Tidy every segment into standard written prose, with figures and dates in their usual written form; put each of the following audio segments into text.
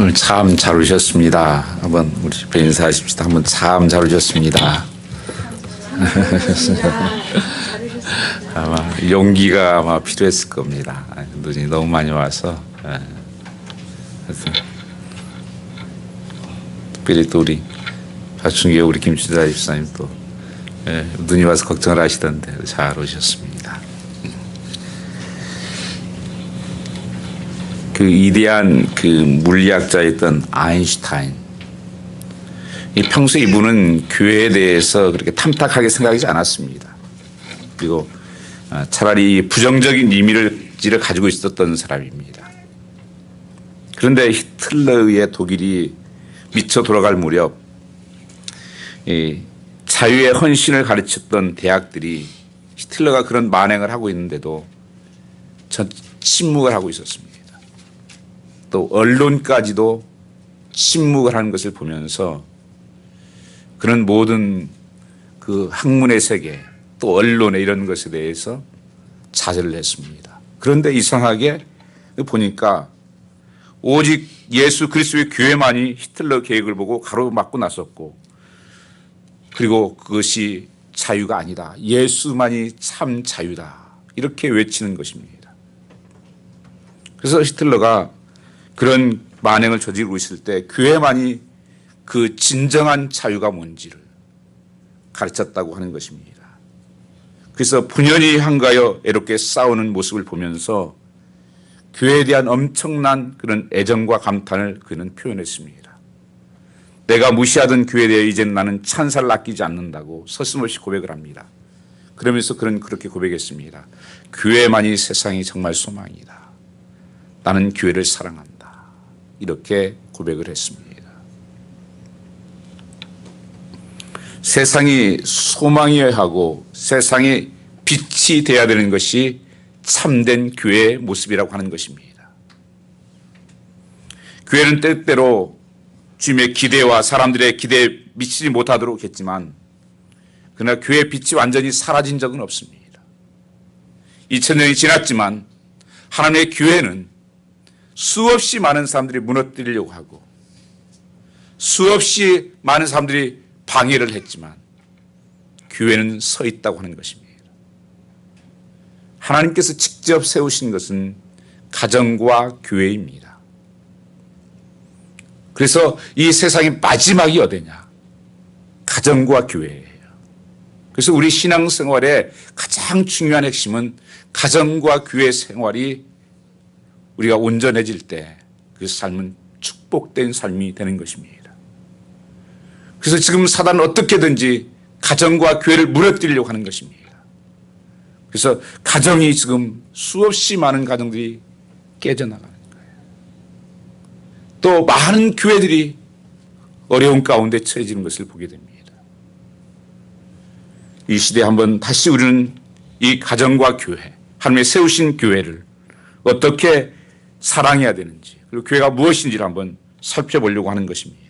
오늘 참 잘 오셨습니다. 한번 우리 집에 인사하십시다. 한번 참 잘 오셨습니다. 아마 용기가 아마 필요했을 겁니다. 눈이 너무 많이 와서. 그래서 특별히 또 우리 사춘기에 우리 김춘자 집사님 또 눈이 와서 걱정을 하시던데 잘 오셨습니다. 그 위대한 그 물리학자였던 아인슈타인. 평소에 이분은 교회에 대해서 그렇게 탐탁하게 생각하지 않았습니다. 그리고 차라리 부정적인 이미지를 가지고 있었던 사람입니다. 그런데 히틀러에 의해 독일이 미쳐 돌아갈 무렵 자유의 헌신을 가르쳤던 대학들이 히틀러가 그런 만행을 하고 있는데도 침묵을 하고 있었습니다. 또 언론까지도 침묵을 하는 것을 보면서 그런 모든 그 학문의 세계 또 언론의 이런 것에 대해서 자제를 했습니다. 그런데 이상하게 보니까 오직 예수 그리스도의 교회만이 히틀러 계획을 보고 가로막고 나섰고, 그리고 그것이 자유가 아니다, 예수만이 참 자유다, 이렇게 외치는 것입니다. 그래서 히틀러가 그런 만행을 저지르고 있을 때 교회만이 그 진정한 자유가 뭔지를 가르쳤다고 하는 것입니다. 그래서 분연히 한가하여 애롭게 싸우는 모습을 보면서 교회에 대한 엄청난 그런 애정과 감탄을 그는 표현했습니다. 내가 무시하던 교회에 대해 이제는 나는 찬사를 아끼지 않는다고 서슴없이 고백을 합니다. 그러면서 그는 그렇게 고백했습니다. 교회만이 세상이 정말 소망이다. 나는 교회를 사랑한다. 이렇게 고백을 했습니다. 세상이 소망이어야 하고 세상이 빛이 되어야 되는 것이 참된 교회의 모습이라고 하는 것입니다. 교회는 때때로 주님의 기대와 사람들의 기대에 미치지 못하도록 했지만, 그러나 교회의 빛이 완전히 사라진 적은 없습니다. 2000년이 지났지만 하나님의 교회는 수없이 많은 사람들이 무너뜨리려고 하고 수없이 많은 사람들이 방해를 했지만 교회는 서 있다고 하는 것입니다. 하나님께서 직접 세우신 것은 가정과 교회입니다. 그래서 이 세상의 마지막이 어디냐? 가정과 교회예요. 그래서 우리 신앙생활의 가장 중요한 핵심은 가정과 교회 생활이 우리가 온전해질 때 그 삶은 축복된 삶이 되는 것입니다. 그래서 지금 사단은 어떻게든지 가정과 교회를 무너뜨리려고 하는 것입니다. 그래서 가정이 지금 수없이 많은 가정들이 깨져나가는 거예요. 또 많은 교회들이 어려운 가운데 처해지는 것을 보게 됩니다. 이 시대에 한번 다시 우리는 이 가정과 교회, 하나님의 세우신 교회를 어떻게 사랑해야 되는지, 그리고 교회가 무엇인지를 한번 살펴보려고 하는 것입니다.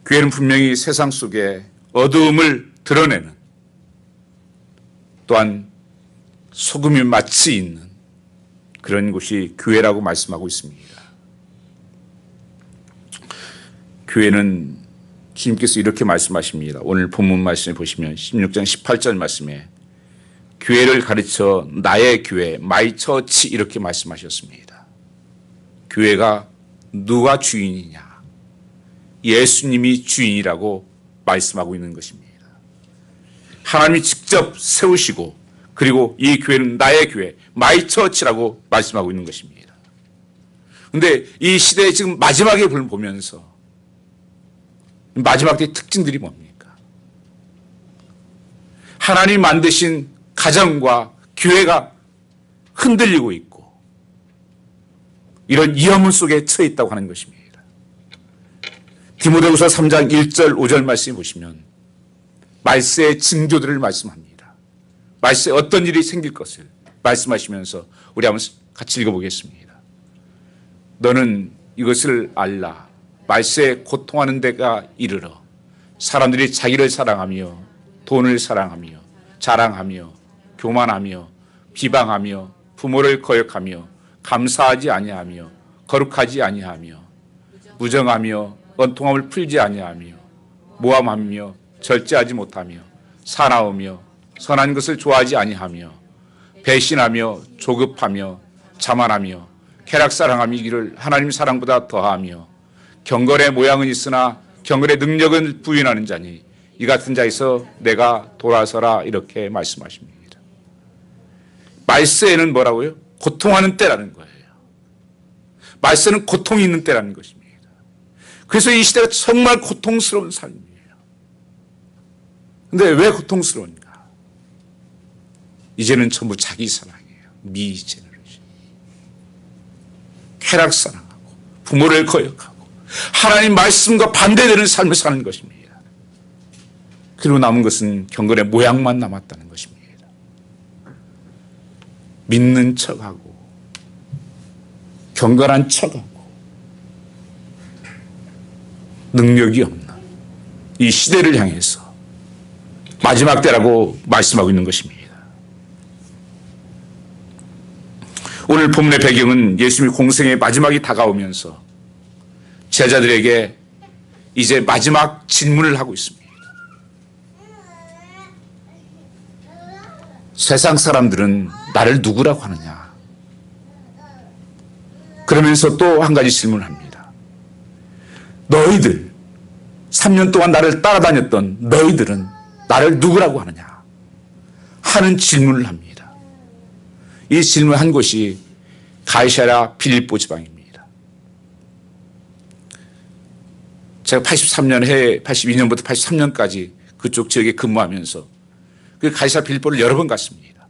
교회는 분명히 세상 속에 어두움을 드러내는, 또한 소금이 맛이 있는 그런 곳이 교회라고 말씀하고 있습니다. 교회는 주님께서 이렇게 말씀하십니다. 오늘 본문 말씀을 보시면 16장 18절 말씀에 교회를 가르쳐 나의 교회, my church 이렇게 말씀하셨습니다. 교회가 누가 주인이냐? 예수님이 주인이라고 말씀하고 있는 것입니다. 하나님이 직접 세우시고, 그리고 이 교회는 나의 교회, my church라고 말씀하고 있는 것입니다. 그런데 이 시대에 지금 마지막에 보면서 마지막 때의 특징들이 뭡니까? 하나님 만드신 가정과 교회가 흔들리고 있고 이런 위험 속에 처해 있다고 하는 것입니다. 디모데후서 3장 1절 5절 말씀 보시면 말세의 징조들을 말씀합니다. 말세에 어떤 일이 생길 것을 말씀하시면서 우리 한번 같이 읽어보겠습니다. 너는 이것을 알라. 말세에 고통하는 데가 이르러 사람들이 자기를 사랑하며 돈을 사랑하며 자랑하며 교만하며 비방하며 부모를 거역하며 감사하지 아니하며 거룩하지 아니하며 무정하며 원통함을 풀지 아니하며 모함하며 절제하지 못하며 사나우며 선한 것을 좋아하지 아니하며 배신하며 조급하며 자만하며 쾌락사랑함이 이기를 하나님 사랑보다 더하며 경건의 모양은 있으나 경건의 능력은 부인하는 자니 이 같은 자에서 내가 돌아서라 이렇게 말씀하십니다. 말세에는 뭐라고요? 고통하는 때라는 거예요. 말세는 고통이 있는 때라는 것입니다. 그래서 이 시대가 정말 고통스러운 삶이에요. 근데 왜 고통스러운가? 이제는 전부 자기 사랑이에요. 미 제너레이션. 쾌락사랑하고 부모를 거역하고 하나님 말씀과 반대되는 삶을 사는 것입니다. 그리고 남은 것은 경건의 모양만 남았다는 것입니다. 믿는 척하고 경건한 척하고 능력이 없는 이 시대를 향해서 마지막 때라고 말씀하고 있는 것입니다. 오늘 본문의 배경은 예수님의 공생의 마지막이 다가오면서 제자들에게 이제 마지막 질문을 하고 있습니다. 세상 사람들은 나를 누구라고 하느냐? 그러면서 또 한 가지 질문을 합니다. 너희들 3년 동안 나를 따라다녔던 너희들은 나를 누구라고 하느냐? 하는 질문을 합니다. 이 질문을 한 곳이 가이사랴 빌립보 지방입니다. 제가 82년부터 83년까지 그쪽 지역에 근무하면서 그 가이사랴 빌립보를 여러 번 갔습니다.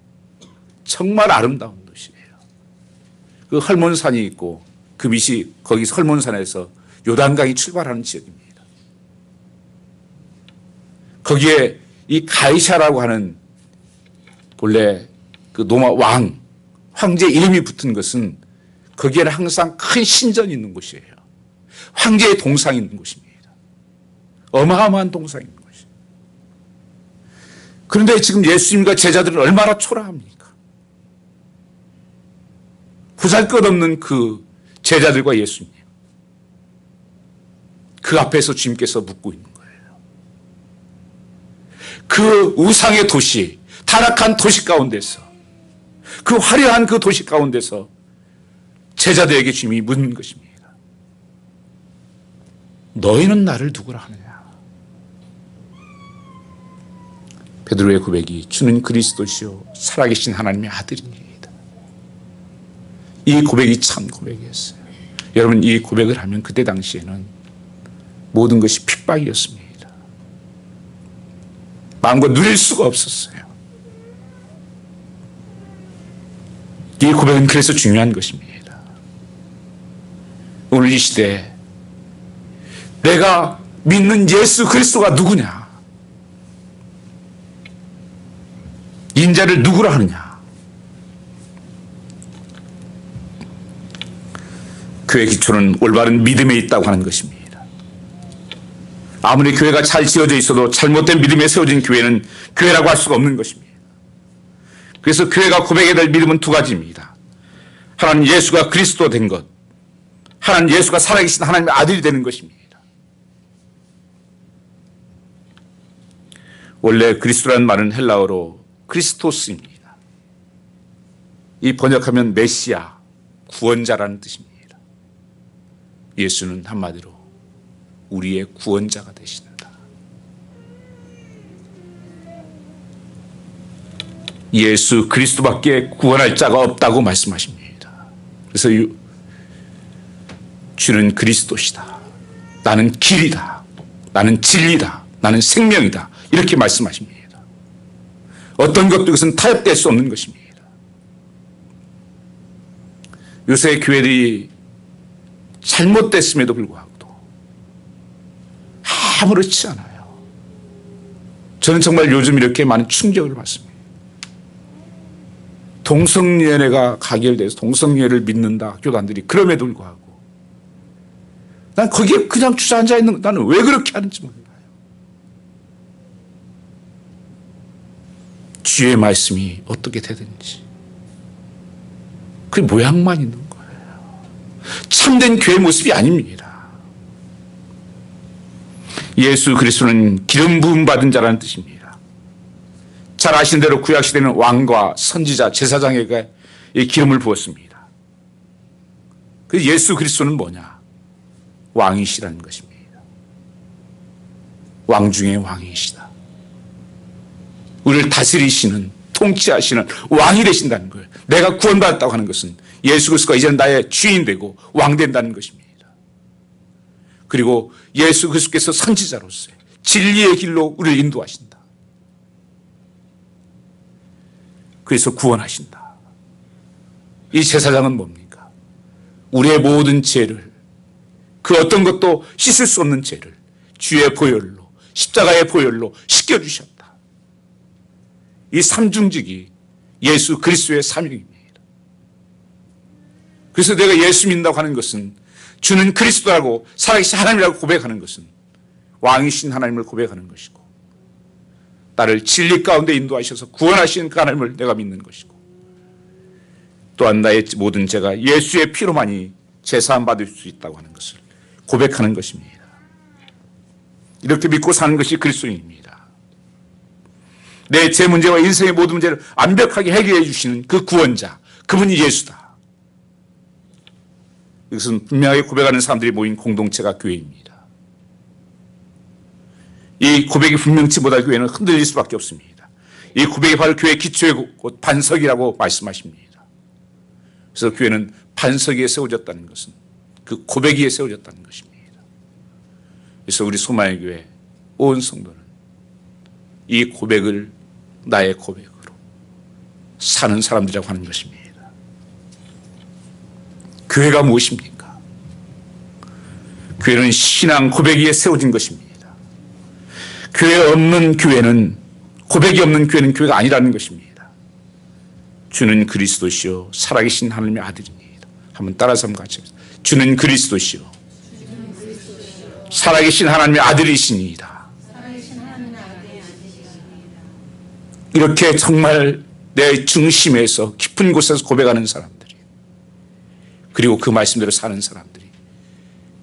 정말 아름다운 도시예요. 그 헐몬산이 있고 그 밑이 거기서 헐몬산에서 요단강이 출발하는 지역입니다. 거기에 이 가이사라고 하는 본래 그 로마 황제 이름이 붙은 것은 거기에는 항상 큰 신전이 있는 곳이에요. 황제의 동상이 있는 곳입니다. 어마어마한 동상이 있는 곳이에요. 그런데 지금 예수님과 제자들은 얼마나 초라합니까? 보잘것없는 그 제자들과 예수님. 그 앞에서 주님께서 묻고 있는 거예요. 그 우상의 도시, 타락한 도시 가운데서, 그 화려한 그 도시 가운데서 제자들에게 주님이 묻는 것입니다. 너희는 나를 누구라 하느냐? 베드로의 고백이 주는 그리스도시요 살아계신 하나님의 아들입니다. 이 고백이 참 고백이었어요. 여러분, 이 고백을 하면 그때 당시에는 모든 것이 핍박이었습니다. 마음과 누릴 수가 없었어요. 이 고백은 그래서 중요한 것입니다. 오늘 이 시대에 내가 믿는 예수 그리스도가 누구냐? 인자를 누구라 하느냐? 교회 기초는 올바른 믿음에 있다고 하는 것입니다. 아무리 교회가 잘 지어져 있어도 잘못된 믿음에 세워진 교회는 교회라고 할 수가 없는 것입니다. 그래서 교회가 고백해야 될 믿음은 두 가지입니다. 하나님 예수가 그리스도 된 것, 하나님 예수가 살아계신 하나님의 아들이 되는 것입니다. 원래 그리스도라는 말은 헬라어로 크리스토스입니다. 이 번역하면 메시아, 구원자라는 뜻입니다. 예수는 한마디로 우리의 구원자가 되신다. 예수 그리스도밖에 구원할 자가 없다고 말씀하십니다. 그래서 주는 그리스도시다. 나는 길이다. 나는 진리다. 나는 생명이다. 이렇게 말씀하십니다. 어떤 것도 이것은 타협될 수 없는 것입니다. 요새 교회들이 잘못됐음에도 불구하고 아무렇지 않아요. 저는 정말 요즘 이렇게 많은 충격을 받습니다. 동성연애가 가결돼서 동성연애를 믿는다 교단들이. 그럼에도 불구하고 난 거기에 그냥 주저앉아 있는, 나는 왜 그렇게 하는지 몰라요. 주의 말씀이 어떻게 되든지 그 모양만 있는 거예요. 참된 교회 모습이 아닙니다. 예수 그리스도는 기름 부음 받은 자라는 뜻입니다. 잘 아시는 대로 구약시대는 왕과 선지자, 제사장에게 이 기름을 부었습니다. 그래서 예수 그리스도는 뭐냐? 왕이시라는 것입니다. 왕 중에 왕이시다. 우리를 다스리시는, 통치하시는 왕이 되신다는 거예요. 내가 구원받았다고 하는 것은 예수 그리스도가 이제는 나의 주인 되고 왕 된다는 것입니다. 그리고 예수 그리스도께서 선지자로서 진리의 길로 우리를 인도하신다. 그래서 구원하신다. 이 제사장은 뭡니까? 우리의 모든 죄를, 그 어떤 것도 씻을 수 없는 죄를 주의 보혈로, 십자가의 보혈로 씻겨주셨다. 이 삼중직이 예수 그리스도의 사명입니다. 그래서 내가 예수 믿는다고 하는 것은, 주는 그리스도라고 살아계신 하나님이라고 고백하는 것은 왕이신 하나님을 고백하는 것이고, 나를 진리 가운데 인도하셔서 구원하시는 그 하나님을 내가 믿는 것이고, 또한 나의 모든 죄가 예수의 피로만이 제사함 받을 수 있다고 하는 것을 고백하는 것입니다. 이렇게 믿고 사는 것이 그리스도인입니다. 내 죄 문제와 인생의 모든 문제를 완벽하게 해결해 주시는 그 구원자, 그분이 예수다. 이것은 분명하게 고백하는 사람들이 모인 공동체가 교회입니다. 이 고백이 분명치 못할 교회는 흔들릴 수밖에 없습니다. 이 고백이 바로 교회의 기초의 반석이라고 말씀하십니다. 그래서 교회는 반석 위에 세워졌다는 것은 그 고백 위에 세워졌다는 것입니다. 그래서 우리 소망의 교회 온 성도는 이 고백을 나의 고백으로 사는 사람들이라고 하는 것입니다. 교회가 무엇입니까? 교회는 신앙 고백 위에 세워진 것입니다. 교회 없는 교회는, 고백이 없는 교회는 교회가 아니라는 것입니다. 주는 그리스도시요 살아계신 하나님의 아들입니다. 한번 따라서 한번 같이 합시다. 주는 그리스도시요 살아계신 하나님의 아들이시니이다. 이렇게 정말 내 중심에서 깊은 곳에서 고백하는 사람들이, 그리고 그 말씀대로 사는 사람들이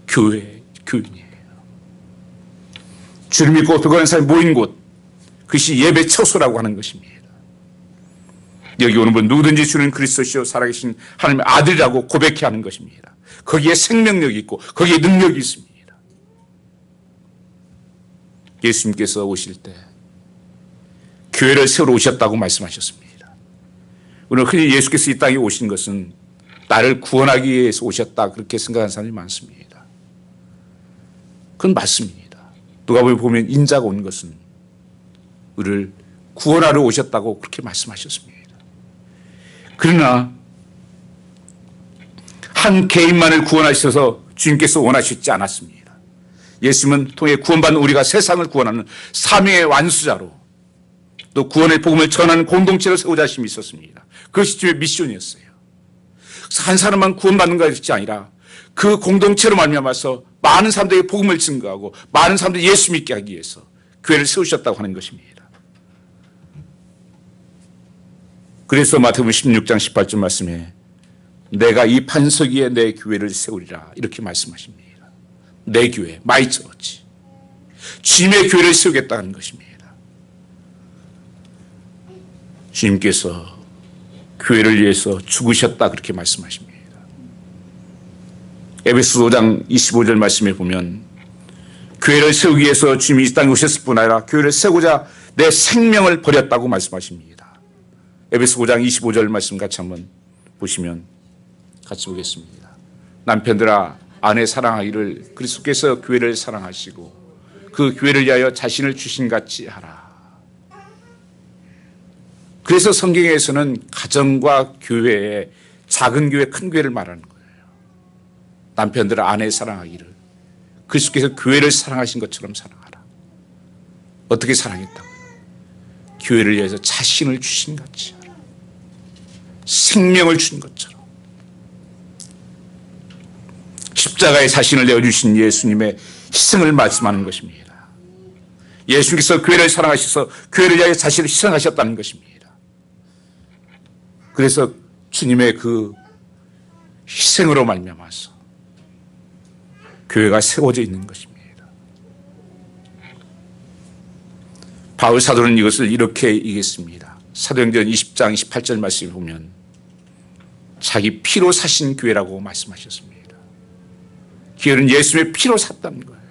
교인이에요. 주를 믿고 고백하는 사람이 모인 곳, 그것이 예배 처소라고 하는 것입니다. 여기 오는 분 누구든지 주는 그리스도시요 살아계신 하나님의 아들이라고 고백해야 하는 것입니다. 거기에 생명력이 있고 거기에 능력이 있습니다. 예수님께서 오실 때 교회를 세우러 오셨다고 말씀하셨습니다. 오늘 흔히 예수께서 이 땅에 오신 것은 나를 구원하기 위해서 오셨다, 그렇게 생각하는 사람이 많습니다. 그건 맞습니다. 누가복음에 보면 인자가 온 것은 우리를 구원하러 오셨다고 그렇게 말씀하셨습니다. 그러나 한 개인만을 구원하셔서 주님께서 원하셨지 않았습니다. 예수님은 통해 구원받는 우리가 세상을 구원하는 사명의 완수자로, 또 구원의 복음을 전하는 공동체를 세우자 하심이 있었습니다. 그것이 주의 미션이었어요. 그래서 한 사람만 구원받는 것이 아니라 그 공동체로 말미암아서 많은 사람들에게 복음을 증거하고 많은 사람들이 예수 믿게 하기 위해서 교회를 세우셨다고 하는 것입니다. 그래서 마태복음 16장 18절 말씀에 내가 이 반석 위에 내 교회를 세우리라, 이렇게 말씀하십니다. 내 교회, 마이 처치, 주님의 교회를 세우겠다는 것입니다. 주님께서 교회를 위해서 죽으셨다, 그렇게 말씀하십니다. 에베소서 5장 25절 말씀에 보면 교회를 세우기 위해서 주님이 이 땅에 오셨을 뿐 아니라 교회를 세우고자 내 생명을 버렸다고 말씀하십니다. 에베소 5장 25절 말씀 같이 한번 보시면 같이 보겠습니다. 남편들아 아내 사랑하기를 그리스도께서 교회를 사랑하시고 그 교회를 위하여 자신을 주신 같이 하라. 그래서 성경에서는 가정과 교회에 작은 교회, 큰 교회를 말하는 거예요. 남편들 아내 사랑하기를 그리스도께서 교회를 사랑하신 것처럼 사랑하라. 어떻게 사랑했다고요? 교회를 위해서 자신을 주신 같이 하라. 생명을 준 것처럼. 십자가에 자신을 내어주신 예수님의 희생을 말씀하는 것입니다. 예수님께서 교회를 사랑하셔서 교회를 위하여 자신을 희생하셨다는 것입니다. 그래서 주님의 그 희생으로 말미암아서 교회가 세워져 있는 것입니다. 바울 사도는 이것을 이렇게 얘기했습니다. 사도행전 20장 28절 말씀을 보면 자기 피로 사신 교회라고 말씀하셨습니다. 교회는 예수님의 피로 샀다는 거예요.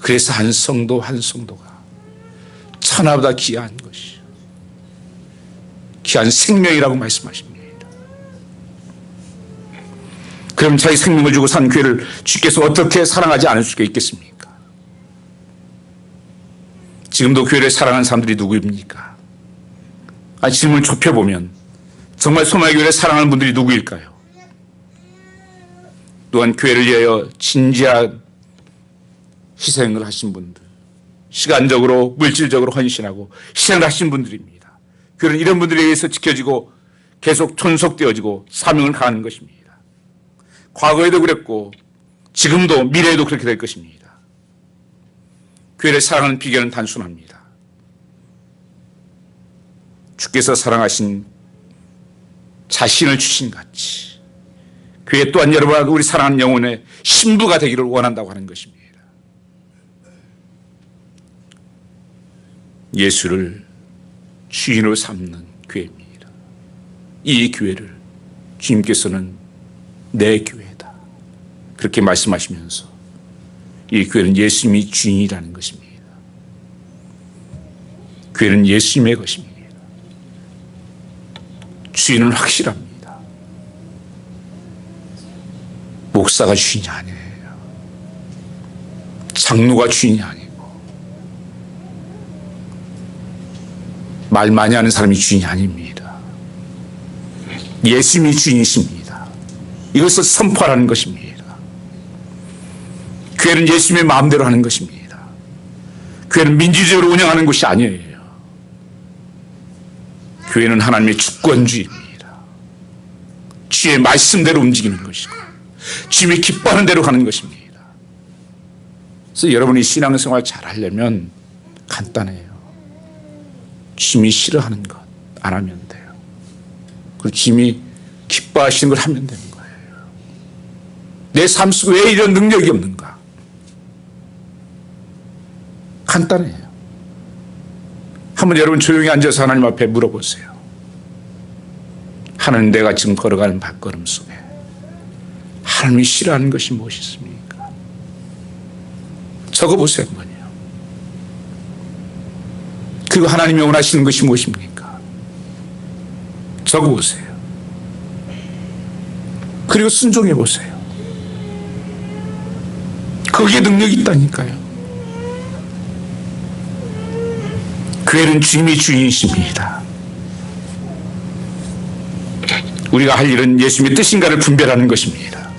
그래서 한 성도 한 성도가 천하보다 귀한 것이 귀한 생명이라고 말씀하십니다. 그럼 자기 생명을 주고 산 교회를 주께서 어떻게 사랑하지 않을 수가 있겠습니까? 지금도 교회를 사랑하는 사람들이 누구입니까? 질문을 좁혀보면 정말 소망의 교회를 사랑하는 분들이 누구일까요? 또한 교회를 위하여 진지한 희생을 하신 분들, 시간적으로 물질적으로 헌신하고 희생을 하신 분들입니다. 교회는 이런 분들에 의해서 지켜지고 계속 존속되어지고 사명을 가하는 것입니다. 과거에도 그랬고 지금도 미래에도 그렇게 될 것입니다. 교회를 사랑하는 비결은 단순합니다. 주께서 사랑하신 자신을 주신 같이 교회 또한 여러분 우리 사랑하는 영혼의 신부가 되기를 원한다고 하는 것입니다. 예수를 주인으로 삼는 교회입니다. 이 교회를 주님께서는 내 교회다 그렇게 말씀하시면서 이 교회는 예수님이 주인이라는 것입니다. 교회는 예수님의 것입니다. 주인은 확실합니다. 목사가 주인이 아니에요. 장로가 주인이 아니고 말 많이 하는 사람이 주인이 아닙니다. 예수님이 주인이십니다. 이것을 선포하라는 것입니다. 교회는 예수님의 마음대로 하는 것입니다. 교회는 민주적으로 운영하는 것이 아니에요. 교회는 하나님의 주권주의입니다. 주의 말씀대로 움직이는 것이고 주님이 기뻐하는 대로 가는 것입니다. 그래서 여러분이 신앙생활 잘 하려면 간단해요. 주님이 싫어하는 것 안 하면 돼요. 그리고 주님이 기뻐하시는 걸 하면 되는 거예요. 내 삶 속에 왜 이런 능력이 없는가? 간단해요. 한번 여러분 조용히 앉아서 하나님 앞에 물어보세요. 하나님, 내가 지금 걸어가는 발걸음 속에 하나님이 싫어하는 것이 무엇이 있습니까? 적어보세요 한번요. 그리고 하나님이 원하시는 것이 무엇입니까? 적어보세요. 그리고 순종해보세요. 거기에 능력이 있다니까요. 교회는 주님이 주인이십니다. 우리가 할 일은 예수님의 뜻인가를 분별하는 것입니다.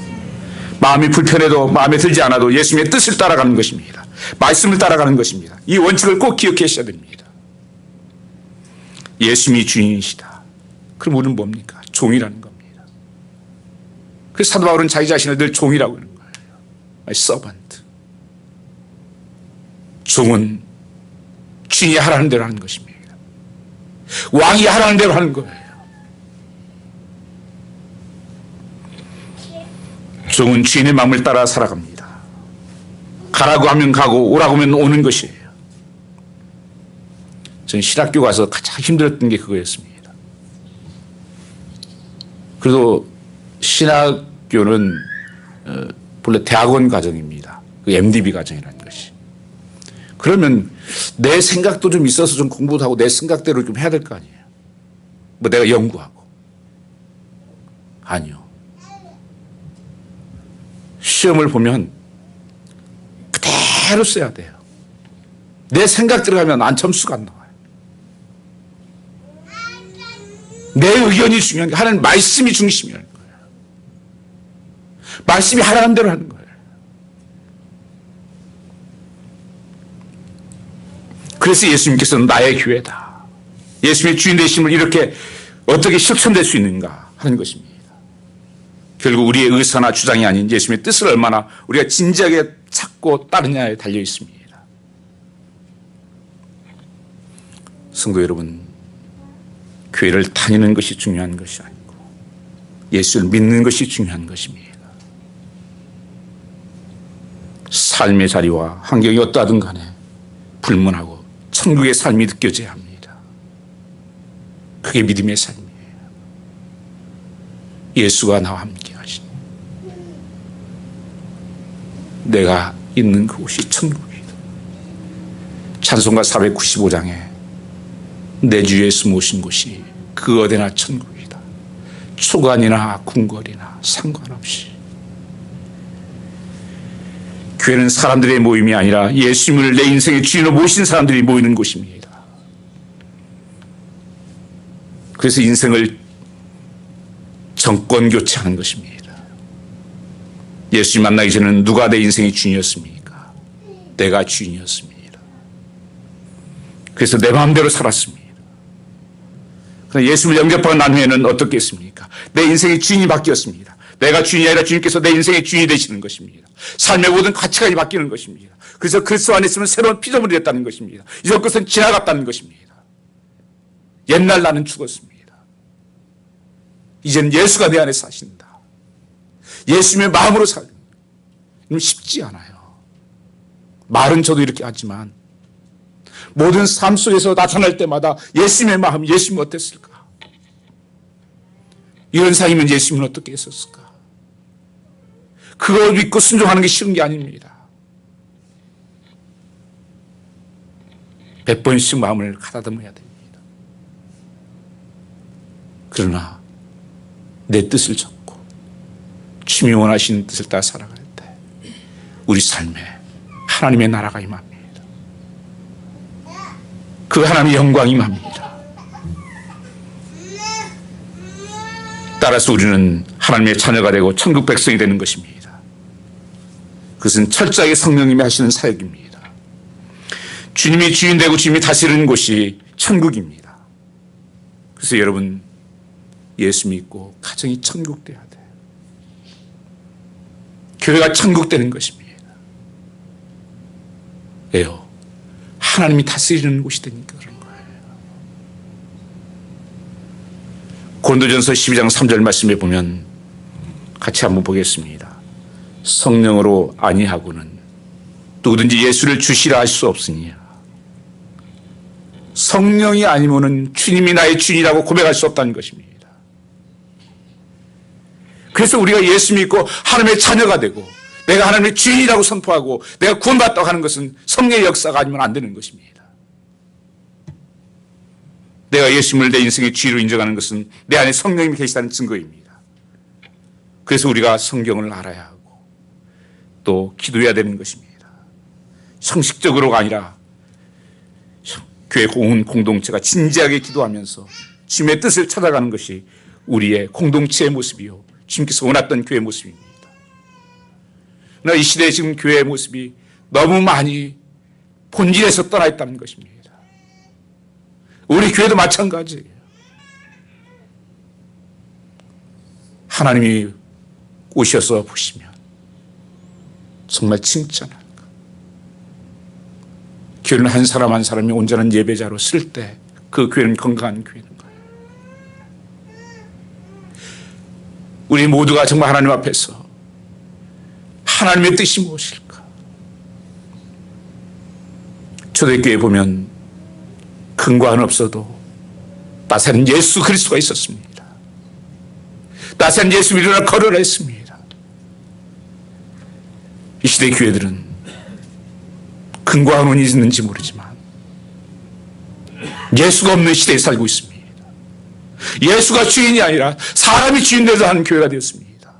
마음이 불편해도 마음에 들지 않아도 예수님의 뜻을 따라가는 것입니다. 말씀을 따라가는 것입니다. 이 원칙을 꼭 기억하셔야 됩니다. 예수님이 주인이시다. 그럼 우리는 뭡니까? 종이라는 겁니다. 그래서 사도 바울은 자기 자신을 늘 종이라고 하는 거예요. My servant. 종은 주인이 하라는 대로 하는 것입니다. 왕이 하라는 대로 하는 거예요. 종은 주인의 마음을 따라 살아갑니다. 가라고 하면 가고 오라고 하면 오는 것이에요. 저는 신학교 가서 가장 힘들었던 게 그거였습니다. 그래도 신학교는 본래 대학원 과정입니다. 그 MDB 과정이라는 것이. 그러면 내 생각도 좀 있어서 좀 공부도 하고 내 생각대로 좀 해야 될 거 아니에요. 뭐 내가 연구하고. 아니요. 시험을 보면 그대로 써야 돼요. 내 생각 들어가면 안 점수가 안 나와요. 내 의견이 중요한 게 하나님 말씀이 중심이라는 거예요. 말씀이 하라는 대로 하는 거예요. 그래서 예수님께서는 나의 교회다. 예수님의 주인 되심을 이렇게 어떻게 실천될 수 있는가 하는 것입니다. 결국 우리의 의사나 주장이 아닌 예수님의 뜻을 얼마나 우리가 진지하게 찾고 따르냐에 달려 있습니다. 성도 여러분, 교회를 다니는 것이 중요한 것이 아니고 예수를 믿는 것이 중요한 것입니다. 삶의 자리와 환경이 어떠하든 간에 불문하고 천국의 삶이 느껴져야 합니다. 그게 믿음의 삶이에요. 예수가 나와 함께 하시니 내가 있는 그곳이 천국이다. 찬송가 495장에 내 주 예수 모신 곳이 그 어디나 천국이다. 초간이나 궁궐이나 상관없이. 교회는 사람들의 모임이 아니라 예수님을 내 인생의 주인으로 모신 사람들이 모이는 곳입니다. 그래서 인생을 정권 교체하는 것입니다. 예수님 만나기 전에는 누가 내 인생의 주인이었습니까? 내가 주인이었습니다. 그래서 내 마음대로 살았습니다. 그러나 예수를 영접하고 난 후에는 어떻겠습니까? 내 인생의 주인이 바뀌었습니다. 내가 주인이 아니라 주님께서 내 인생의 주인이 되시는 것입니다. 삶의 모든 가치관이 바뀌는 것입니다. 그래서 그리스도 안에 있으면 새로운 피조물이 됐다는 것입니다. 이전 것은 지나갔다는 것입니다. 옛날 나는 죽었습니다. 이제는 예수가 내 안에 사신다. 예수님의 마음으로 살는 건 쉽지 않아요. 말은 저도 이렇게 하지만 모든 삶 속에서 나타날 때마다 예수님의 마음, 예수님은 어땠을까? 이런 사람이면 예수님은 어떻게 했었을까? 그걸 믿고 순종하는 게 쉬운 게 아닙니다. 100번씩 마음을 가다듬어야 됩니다. 그러나 내 뜻을 접고 주님이 원하시는 뜻을 따라 살아갈 때 우리 삶에 하나님의 나라가 임합니다. 그 하나님의 영광이 임합니다. 따라서 우리는 하나님의 자녀가 되고 천국 백성이 되는 것입니다. 그것은 철저하게 성령님이 하시는 사역입니다. 주님이 주인 되고 주님이 다스리는 곳이 천국입니다. 그래서 여러분 예수 믿고 가정이 천국 돼야 돼요. 교회가 천국 되는 것입니다. 왜요? 하나님이 다스리는 곳이 되니까 그런 거예요. 고린도전서 12장 3절 말씀에 보면 같이 한번 보겠습니다. 성령으로 아니하고는 누구든지 예수를 주시라 할 수 없으니 성령이 아니면은 주님이 나의 주인이라고 고백할 수 없다는 것입니다. 그래서 우리가 예수 믿고 하나님의 자녀가 되고 내가 하나님의 주인이라고 선포하고 내가 구원받다고 하는 것은 성령의 역사가 아니면 안 되는 것입니다. 내가 예수님을 내 인생의 주인으로 인정하는 것은 내 안에 성령님이 계시다는 증거입니다. 그래서 우리가 성경을 알아야 하고 또 기도해야 되는 것입니다. 형식적으로가 아니라 교회 공동체가 진지하게 기도하면서 주님의 뜻을 찾아가는 것이 우리의 공동체의 모습이요 주님께서 원했던 교회의 모습입니다. 그러나 이 시대에 지금 교회의 모습이 너무 많이 본질에서 떠나 있다는 것입니다. 우리 교회도 마찬가지예요. 하나님이 오셔서 보시면 정말 칭찬합니다. 교회는 한 사람 한 사람이 온전한 예배자로 쓸 때 그 교회는 건강한 교회는 거예요. 우리 모두가 정말 하나님 앞에서 하나님의 뜻이 무엇일까? 초대교회에 보면 근거는 없어도 나사렛 예수 그리스도가 있었습니다. 나사렛 예수 일어나 걸어라 했습니다. 이 시대 교회들은 근거는 있는지 모르지만 예수가 없는 시대에 살고 있습니다. 예수가 주인이 아니라 사람이 주인 되서 하는 교회가 되었습니다.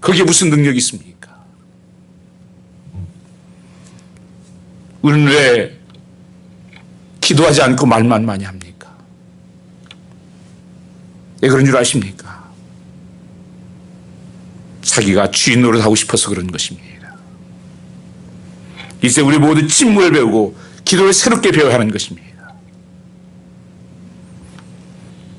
거기에 무슨 능력이 있습니까? 우리는 왜 기도하지 않고 말만 많이 합니까? 왜 그런 줄 아십니까? 자기가 주인 노릇 하고 싶어서 그런 것입니다. 이제 우리 모두 침묵을 배우고 기도를 새롭게 배워야 하는 것입니다.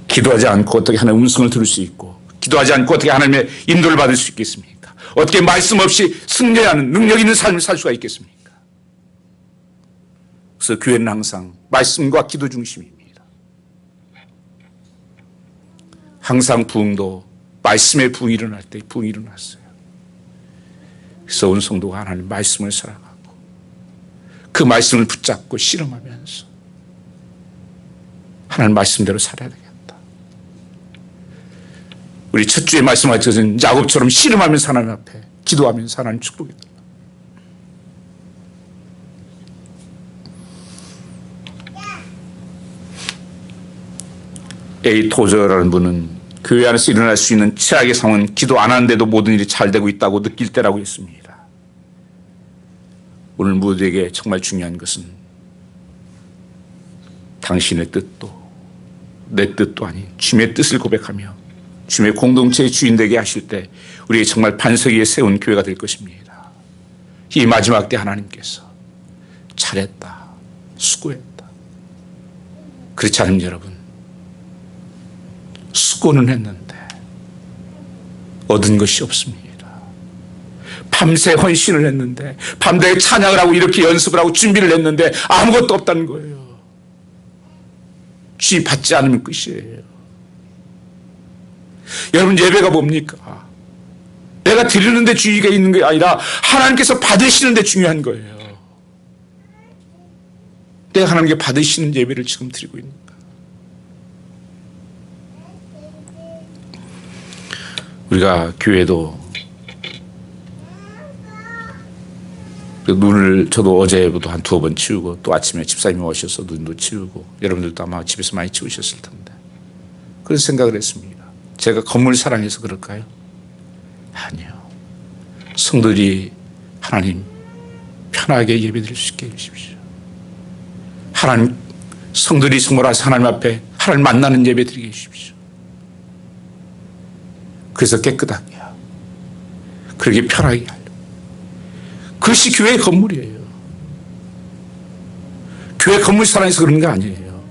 기도하지 않고 어떻게 하나님의 음성을 들을 수 있고 기도하지 않고 어떻게 하나님의 인도를 받을 수 있겠습니까? 어떻게 말씀 없이 승리하는 능력 있는 삶을 살 수가 있겠습니까? 그래서 교회는 항상 말씀과 기도 중심입니다. 항상 부흥도 말씀의 부흥이 일어날 때 부흥이 일어났어요. 그래서 온 성도가 하나님 말씀을 살아가고 그 말씀을 붙잡고 실험하면서 하나님 말씀대로 살아야 되겠다. 우리 첫 주에 말씀하신 야곱처럼 실험하면서 하나님 앞에 기도하면서 하나님 축복해달라. A 토저라는 분은 교회 안에서 일어날 수 있는 최악의 상황은 기도 안 하는데도 모든 일이 잘 되고 있다고 느낄 때라고 했습니다. 오늘 모두에게 정말 중요한 것은 당신의 뜻도 내 뜻도 아닌 주님의 뜻을 고백하며 주님의 공동체의 주인 되게 하실 때 우리에게 정말 반석 위에 세운 교회가 될 것입니다. 이 마지막 때 하나님께서 잘했다, 수고했다. 그렇지 않으면 여러분, 수고는 했는데 얻은 것이 없습니다. 밤새 헌신을 했는데, 밤새 찬양을 하고 이렇게 연습을 하고 준비를 했는데 아무것도 없다는 거예요. 주님 받지 않으면 끝이에요. 여러분, 예배가 뭡니까? 내가 드리는데 주의가 있는 게 아니라 하나님께서 받으시는데 중요한 거예요. 내가 하나님께 받으시는 예배를 지금 드리고 있는가? 우리가 교회도 눈을 저도 어제부터 한 2번 치우고 또 아침에 집사님이 오셔서 눈도 치우고 여러분들도 아마 집에서 많이 치우셨을 텐데 그런 생각을 했습니다. 제가 건물 사랑해서 그럴까요? 아니요. 성도들이 하나님 편하게 예배드릴 수 있게 해주십시오. 하나님 성도들이 정말 하나님 앞에 하나님 만나는 예배 드리게 해주십시오. 그래서 깨끗하게요. 그렇게 편하게 하려고. 그것이 교회의 건물이에요. 교회 건물 사랑해서 그런 게 아니에요.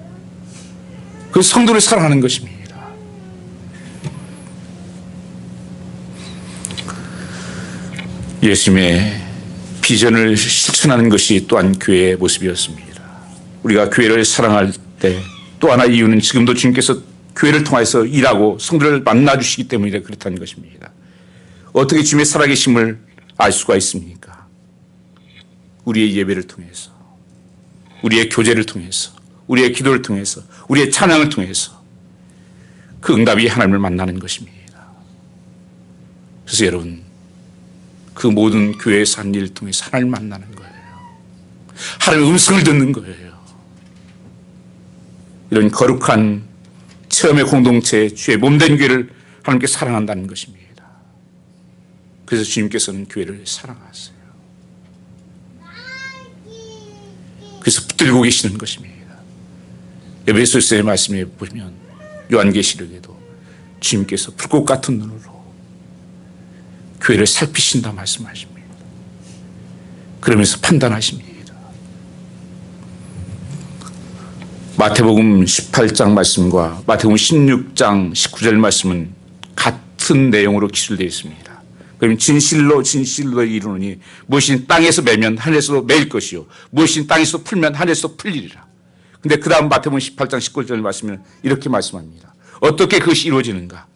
그 성도를 사랑하는 것입니다. 예수님의 비전을 실천하는 것이 또한 교회의 모습이었습니다. 우리가 교회를 사랑할 때 또 하나 이유는 지금도 주님께서 교회를 통해서 일하고 성도를 만나주시기 때문에 그렇다는 것입니다. 어떻게 주님의 살아계심을 알 수가 있습니까? 우리의 예배를 통해서, 우리의 교제를 통해서, 우리의 기도를 통해서, 우리의 찬양을 통해서 그 응답이 하나님을 만나는 것입니다. 그래서 여러분, 그 모든 교회에서 한 일을 통해서 하나님을 만나는 거예요. 하나님의 음성을 듣는 거예요. 이런 거룩한 체험의 공동체, 주의 몸된 교회를 하나님께 사랑한다는 것입니다. 그래서 주님께서는 교회를 사랑하세요. 그래서 붙들고 계시는 것입니다. 에베소서의 말씀에 보면 요한계시록에도 주님께서 불꽃 같은 눈으로 교회를 살피신다 말씀하십니다. 그러면서 판단하십니다. 마태복음 18장 말씀과 마태복음 16장 19절 말씀은 같은 내용으로 기술되어 있습니다. 그러면 진실로 이루노니 무엇이 땅에서 매면 하늘에서도 매일 것이요 무엇이 땅에서 풀면 하늘에서 풀리리라. 그런데 그 다음 마태복음 18장 19절 말씀은 이렇게 말씀합니다. 어떻게 그것이 이루어지는가?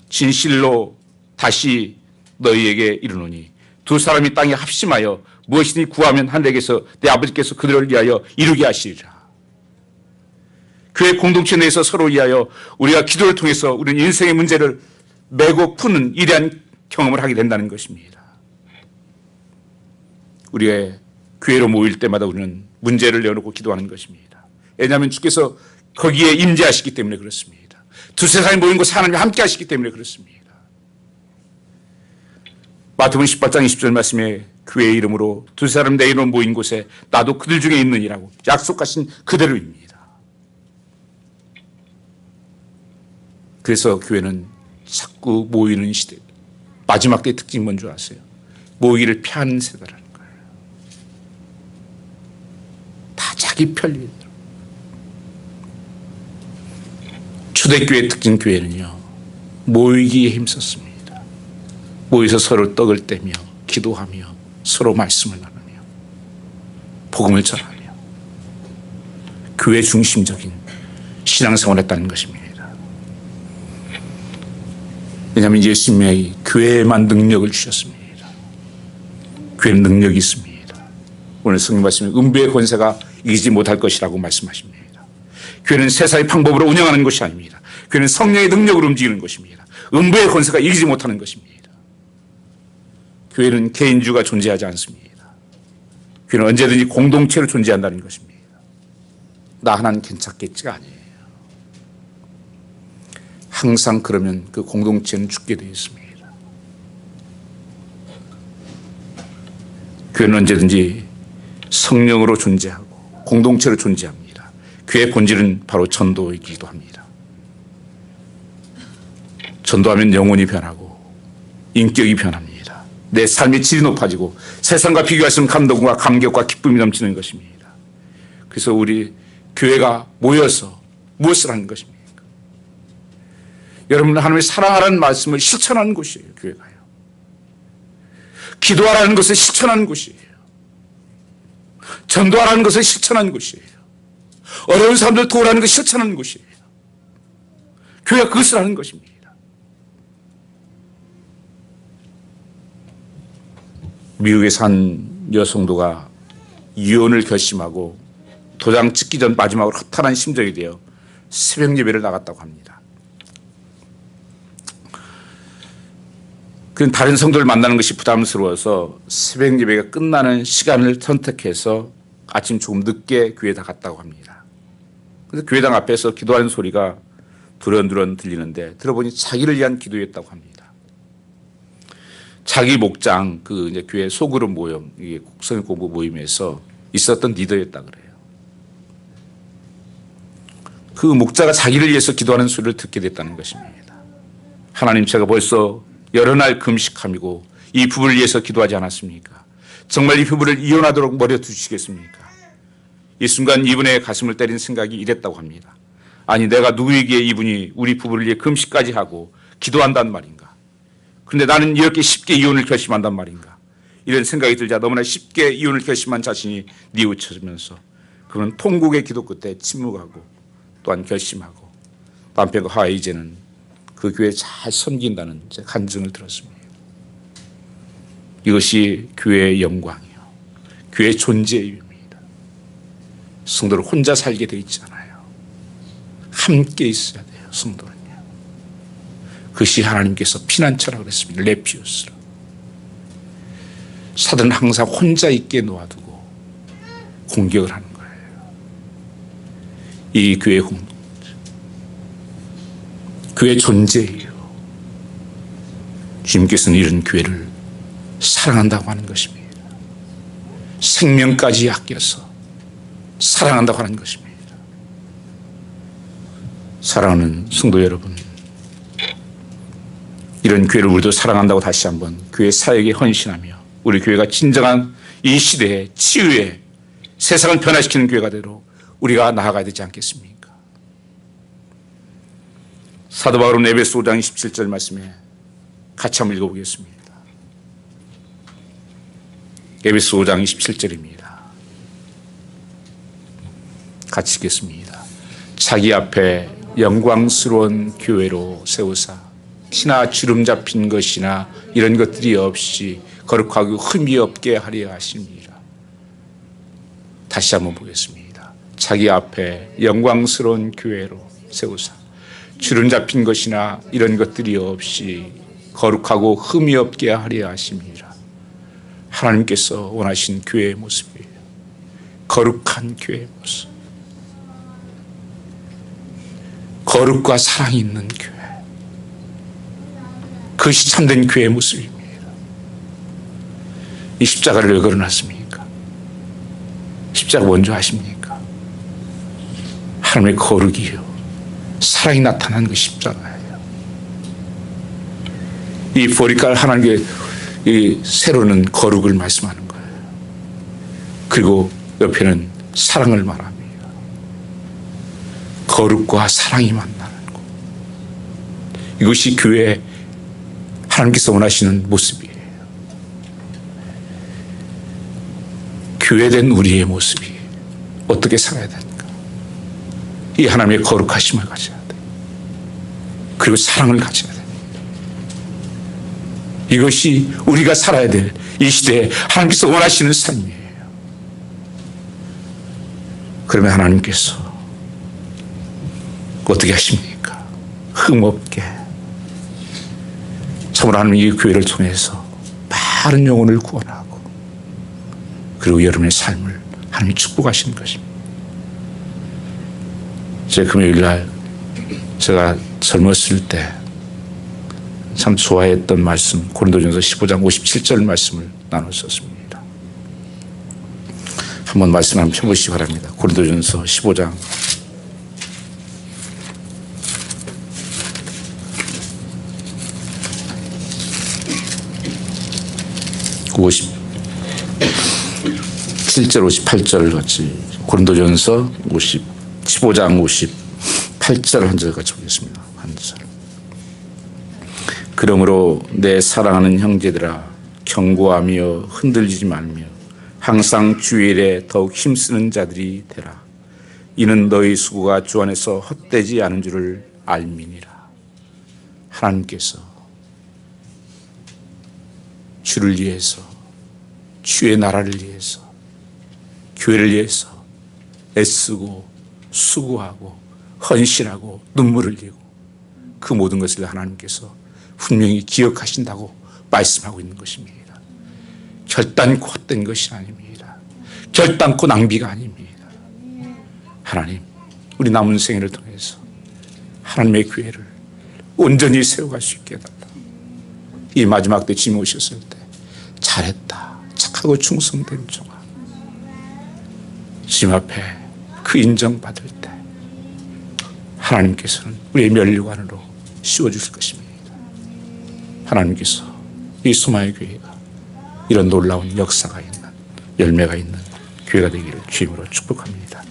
진실로 다시 너희에게 이르노니 두 사람이 땅에 합심하여 무엇이니 구하면 하늘에게서 내 아버지께서 그들을 위하여 이루게 하시리라. 교회 공동체 내에서 서로 위하여 우리가 기도를 통해서 우리는 인생의 문제를 메고 푸는 위대한 경험을 하게 된다는 것입니다. 우리가 교회로 모일 때마다 우리는 문제를 내어놓고 기도하는 것입니다. 왜냐하면 주께서 거기에 임재하시기 때문에 그렇습니다. 두세 사람이 모인 곳에 하나님이 함께 하시기 때문에 그렇습니다. 마태복음 18장 20절 말씀에 교회의 이름으로 두세 사람 내 이름으로 모인 곳에 나도 그들 중에 있느니라고 약속하신 그대로입니다. 그래서 교회는 자꾸 모이는 시대, 마지막 때의 특징이 뭔지 아세요? 모이기를 피하는 세대라는 거예요. 다 자기 편리대로. 초대교회의 특징 교회는요, 모이기에 힘썼습니다. 모여서 서로 떡을 떼며 기도하며 서로 말씀을 나누며 복음을 전하며 교회 중심적인 신앙생활을 했다는 것입니다. 왜냐하면 예수님이 교회에만 능력을 주셨습니다. 교회는 능력이 있습니다. 오늘 성경 말씀에 음부의 권세가 이기지 못할 것이라고 말씀하십니다. 교회는 세상의 방법으로 운영하는 것이 아닙니다. 교회는 성령의 능력으로 움직이는 것입니다. 음부의 권세가 이기지 못하는 것입니다. 교회는 개인주가 존재하지 않습니다. 교회는 언제든지 공동체로 존재한다는 것입니다. 나 하나는 괜찮겠지가 아니에요. 항상 그러면 그 공동체는 죽게 되어 있습니다. 교회는 언제든지 성령으로 존재하고 공동체로 존재합니다. 교회의 본질은 바로 전도이기도 합니다. 전도하면 영혼이 변하고 인격이 변합니다. 내 삶의 질이 높아지고 세상과 비교할 수 없는 감동과 감격과 기쁨이 넘치는 것입니다. 그래서 우리 교회가 모여서 무엇을 하는 것입니까? 여러분, 하나님의 사랑하라는 말씀을 실천하는 곳이에요. 교회가요. 기도하라는 것을 실천하는 곳이에요. 전도하라는 것을 실천하는 곳이에요. 어려운 사람들 도우라는 것을 실천하는 곳이에요. 교회가 그것을 하는 것입니다. 미국에서 한 여성도가 이혼을 결심하고 도장 찍기 전 마지막으로 허탈한 심정이 되어 새벽 예배를 나갔다고 합니다. 그는 다른 성도를 만나는 것이 부담스러워서 새벽 예배가 끝나는 시간을 선택해서 아침 조금 늦게 교회에 나갔다고 합니다. 그래서 교회당 앞에서 기도하는 소리가 두런두런 들리는데 들어보니 자기를 위한 기도였다고 합니다. 자기 목장 그 이제 교회 소그룹 모임, 이게 성경 공부 모임에서 있었던 리더였다 그래요. 그 목자가 자기를 위해서 기도하는 소리를 듣게 됐다는 것입니다. 하나님, 제가 벌써 여러 날 금식함이고 이 부부를 위해서 기도하지 않았습니까? 정말 이 부부를 이혼하도록 머려 두시겠습니까? 이 순간 이분의 가슴을 때린 생각이 이랬다고 합니다. 아니, 내가 누구에게 이분이 우리 부부를 위해 금식까지 하고 기도한단 말인가? 그런데 나는 이렇게 쉽게 이혼을 결심한단 말인가? 이런 생각이 들자 너무나 쉽게 이혼을 결심한 자신이 뉘우쳐지면서 그는 통곡의 기도 끝에 침묵하고 또한 결심하고 남편과 하에 이제는 그 교회에 잘 섬긴다는 간증을 들었습니다. 이것이 교회의 영광이요, 교회의 존재의 의미입니다. 성도를 혼자 살게 돼 있지 않아요. 함께 있어야 돼요. 성도는요. 그것이 하나님께서 피난처라고 그랬습니다. 레피우스로. 사도는 항상 혼자 있게 놓아두고 공격을 하는 거예요. 이 교회의 공동체, 교회의 존재예요. 주님께서는 이런 교회를 사랑한다고 하는 것입니다. 생명까지 아껴서 사랑한다고 하는 것입니다. 사랑하는 성도 여러분, 이런 교회를 우리도 사랑한다고 다시 한번 교회 사역에 헌신하며 우리 교회가 진정한 이 시대의 치유의 세상을 변화시키는 교회가 되도록 우리가 나아가야 되지 않겠습니까? 사도 바울은 에베소 5장 27절 말씀에 같이 한번 읽어보겠습니다. 에베소 5장 27절입니다. 같이 읽겠습니다. 자기 앞에 영광스러운 교회로 세우사 티나 주름 잡힌 것이나 이런 것들이 없이 거룩하고 흠이 없게 하려 하십니다. 다시 한번 보겠습니다. 자기 앞에 영광스러운 교회로 세우사 주름 잡힌 것이나 이런 것들이 없이 거룩하고 흠이 없게 하려 하십니다. 하나님께서 원하신 교회의 모습이에요. 거룩한 교회의 모습. 거룩과 사랑이 있는 교회. 그것이 참된 교회의 모습입니다. 이 십자가를 왜 걸어놨습니까? 십자가 뭔지 아십니까? 하나님의 거룩이요, 사랑이 나타난 그 십자가예요. 이 보리깔 하나님의 이 세로는 거룩을 말씀하는 거예요. 그리고 옆에는 사랑을 말합니다. 거룩과 사랑이 만나는 것. 이것이 교회 하나님께서 원하시는 모습이에요. 교회된 우리의 모습이 어떻게 살아야 되는가? 이 하나님의 거룩하심을 가져야 돼. 그리고 사랑을 가져야 돼. 이것이 우리가 살아야 될 이 시대에 하나님께서 원하시는 삶이에요. 그러면 하나님께서 어떻게 하십니까? 흠없게 참으로 하나님 이 교회를 통해서 많은 영혼을 구원하고 그리고 여러분의 삶을 하나님이 축복하시는 것입니다. 제 금요일날 제가 젊었을 때 참 좋아했던 말씀 고린도전서 15장 57절 말씀을 나눴었습니다. 한번 말씀 한번 펴보시기 바랍니다. 고린도전서 15장 57절 58절 같이 고린도전서 15장 58절 한 절 같이 보겠습니다. 한 절. 그러므로 내 사랑하는 형제들아 견고하며 흔들리지 말며 항상 주일에 더욱 힘쓰는 자들이 되라. 이는 너희 수고가 주 안에서 헛되지 않은 줄을 알미니라. 하나님께서 주를 위해서 주의 나라를 위해서 교회를 위해서 애쓰고 수고하고 헌신하고 눈물을 흘리고 그 모든 것을 하나님께서 분명히 기억하신다고 말씀하고 있는 것입니다. 결단코 헛된 것이 아닙니다. 결단코 낭비가 아닙니다. 하나님, 우리 남은 생애를 통해서 하나님의 교회를 온전히 세워갈 수 있게 해달라. 이 마지막 때 주님 오셨을 때 잘했다, 착하고 충성된 종아, 주님 앞에 그 인정받을 때 하나님께서는 우리의 면류관으로 씌워주실 것입니다. 하나님께서 이 소마의 교회가 이런 놀라운 역사가 있는 열매가 있는 교회가 되기를 주님으로 축복합니다.